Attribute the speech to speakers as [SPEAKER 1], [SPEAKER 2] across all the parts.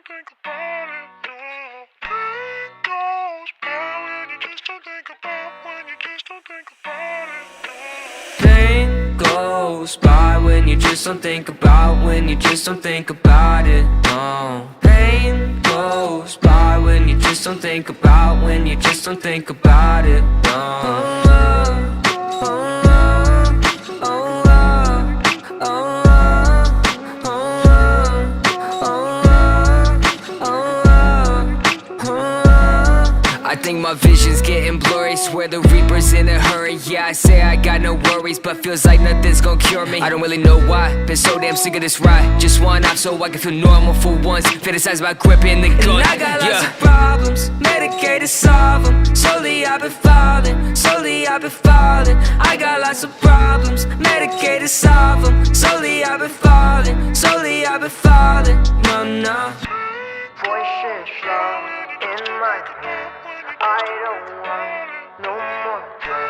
[SPEAKER 1] think about it. Pain goes by when you just don't think about. When you just don't think about it. Pain goes by when you just don't think about. When you just don't think about it. No. I think my vision's getting blurry. Swear the Reaper's in a hurry. Yeah, I say I got no worries, but feels like nothing's gonna cure me. I don't really know why, been so damn sick of this ride. Just one off so I can feel normal for once. Fantasize about gripping the gun. And I got lots of problems, medicated, solve them. Slowly I've been falling, slowly I've been falling. I got lots of problems, medicated, solve them. Slowly I've been falling, slowly I've been falling. No, no. Voices loud in my head. I don't want no more pain.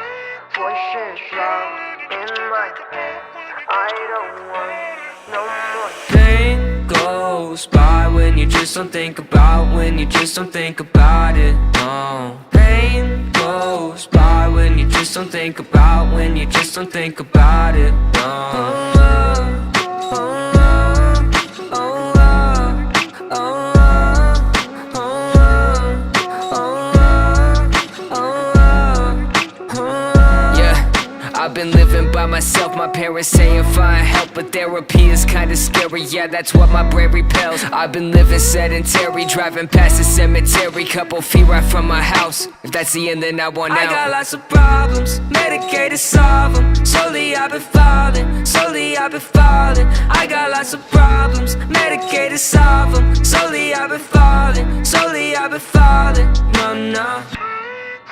[SPEAKER 1] Voices loud in my head. I don't want no more pain. Goes by when you just don't think about. When you just don't think about it. No. Pain goes by when you just don't think about. When you just don't think about it. No. I've been living by myself, my parents saying find help, but therapy is kinda scary, yeah, that's what my brain repels. I've been living sedentary, driving past the cemetery, couple feet right from my house. If that's the end, then I want out. I got lots of problems, medicated, solve them. Slowly I've been falling, slowly I've been falling. I got lots of problems, medicated, solve them. Slowly I've been falling, slowly I've been falling. No, no.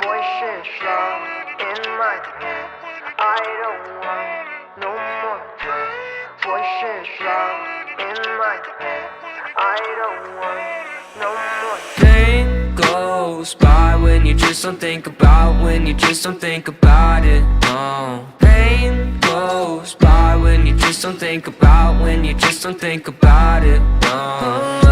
[SPEAKER 1] Voices loud in my head. I don't want no more pain. Voices loud in my head. I don't want no more pain. Goes by when you just don't think about. When you just don't think about it. No. Pain goes by when you just don't think about. When you just don't think about it. No.